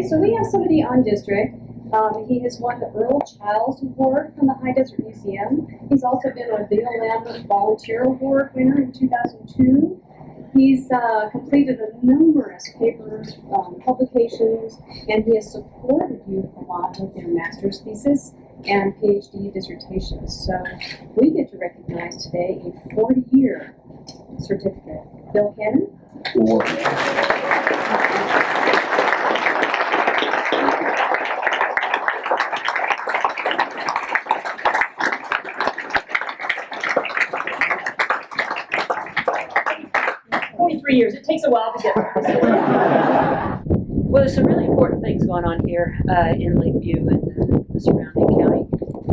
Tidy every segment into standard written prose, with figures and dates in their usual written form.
so we have somebody on district. He has won the Earl Childs Award from the High Desert Museum. He's also been a BLM Volunteer Award winner in 2002. He's completed a numerous papers, publications, and he has supported youth a lot with their master's thesis and PhD dissertations. So we get to recognize today a 40-year certificate. Bill Cannon? 43 years. It takes a while to get there. Well, there's some really important things going on here in Lakeview and the surrounding county,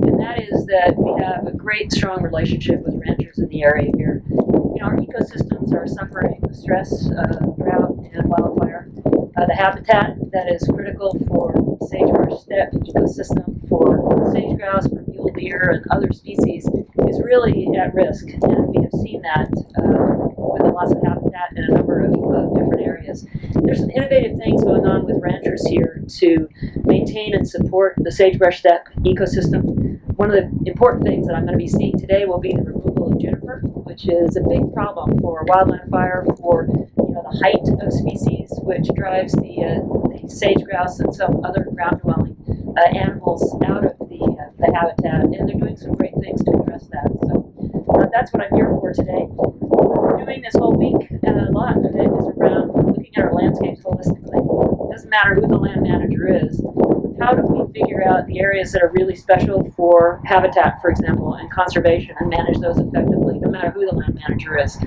and that is that we have a great, strong relationship with ranchers in the area here. You know, our ecosystems are suffering the stress of drought and wildfire. The habitat that is critical for sagebrush steppe ecosystem, for sage grouse, for mule deer, and other species is really at risk, and we have seen that with the loss of habitat in a number of different areas. There's some innovative things going on with ranchers here to maintain and support the sagebrush steppe ecosystem. One of the important things that I'm going to be seeing today will be the removal of juniper, which is a big problem for wildland fire, for the height of species, which drives the sage grouse and some other ground-dwelling animals out of the habitat, and they're doing some great things to address that. So that's what I'm here for today. We're doing this whole week, and a lot of it is around looking at our landscapes holistically. It doesn't matter who the land manager is. How do we figure out the areas that are really special for habitat, for example, and conservation, and manage those effectively, no matter who the land manager is?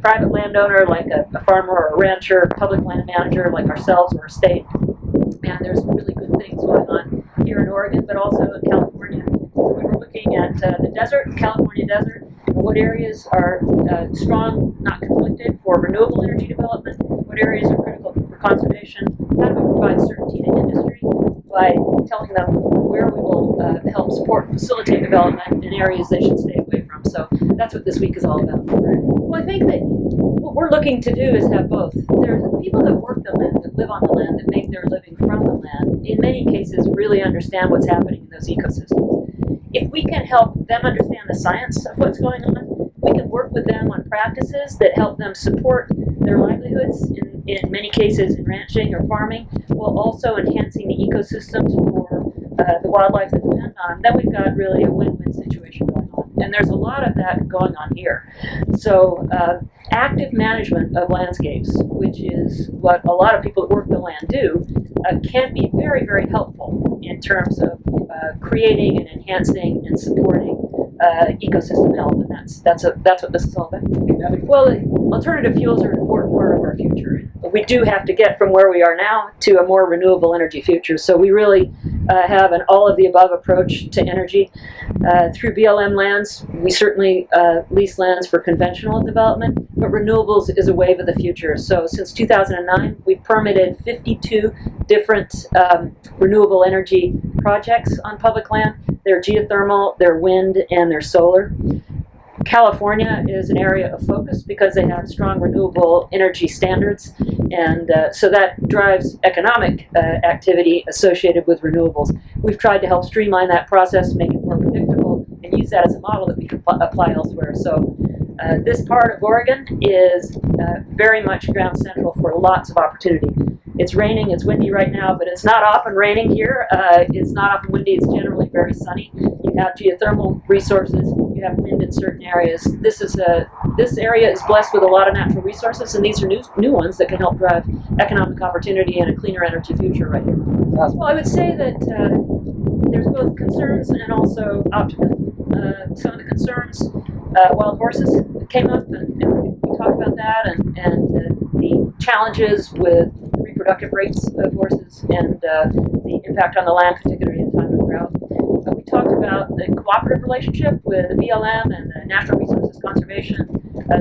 Private landowner like a farmer or a rancher, public land manager like ourselves or a state. And there's really good things going on here in Oregon, but also in California. So we were looking at the desert, California desert, and what areas are strong, not conflicted, for renewable energy development, what areas are critical for conservation, how do we provide certainty to industry by telling them where we will help support and facilitate development in areas they should stay away from. So that's what this week is all about. Well, I think that what we're looking to do is have both. There's people that work the land, that live on the land, that make their living from the land, in many cases really understand what's happening in those ecosystems. If we can help them understand the science of what's going on, we can work with them on practices that help them support their livelihoods, in many cases in ranching or farming, while also enhancing the ecosystems for the wildlife that depend on them. Then we've got really a win-win situation going on. And there's a lot of that going on here. So active management of landscapes, which is what a lot of people that work the land do, can be very, very helpful in terms of creating and enhancing and supporting ecosystem health, and that's what this is all about. Well, alternative fuels are an important part of our future. We do have to get from where we are now to a more renewable energy future. So we really have an all-of-the-above approach to energy. Through BLM lands, we certainly lease lands for conventional development, but renewables is a wave of the future. So since 2009, we've permitted 52 different renewable energy projects on public land. They're geothermal, they're wind, and they're solar. California is an area of focus because they have strong renewable energy standards, and so that drives economic activity associated with renewables. We've tried to help streamline that process, make it more predictable, and use that as a model that we can apply elsewhere. So this part of Oregon is very much ground central for lots of opportunity. It's raining, it's windy right now, but it's not often raining here. It's not often windy, it's generally very sunny. You have geothermal resources, you have wind in certain areas. This area is blessed with a lot of natural resources, and these are new ones that can help drive economic opportunity and a cleaner energy future right here. Well, I would say that there's both concerns and also optimism. Some of the concerns, wild horses came up, and we talked about that, and the challenges with reproductive rates of horses and the impact on the land, particularly in time of drought. We talked about the cooperative relationship with the BLM and the Natural Resources Conservation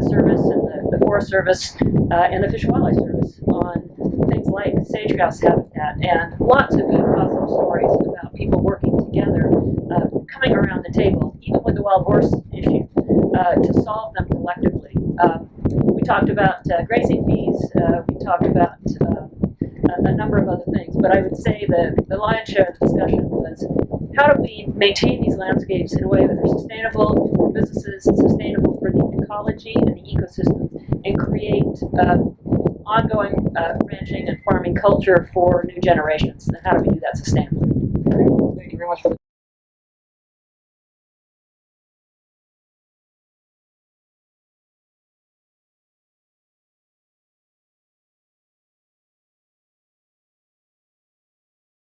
Service and the Forest Service and the Fish and Wildlife Service on things like sage grouse habitat, and lots of good positive stories about people working together, coming around the table, even with the wild horse issue, to solve them collectively. We talked about grazing fees. We talked about a number of other other things, but I would say that the lion's share of the discussion was how do we maintain these landscapes in a way that are sustainable for businesses, sustainable for the ecology and the ecosystem, and create ongoing ranching and farming culture for new generations. And how do we do that sustainably? Thank you very much for the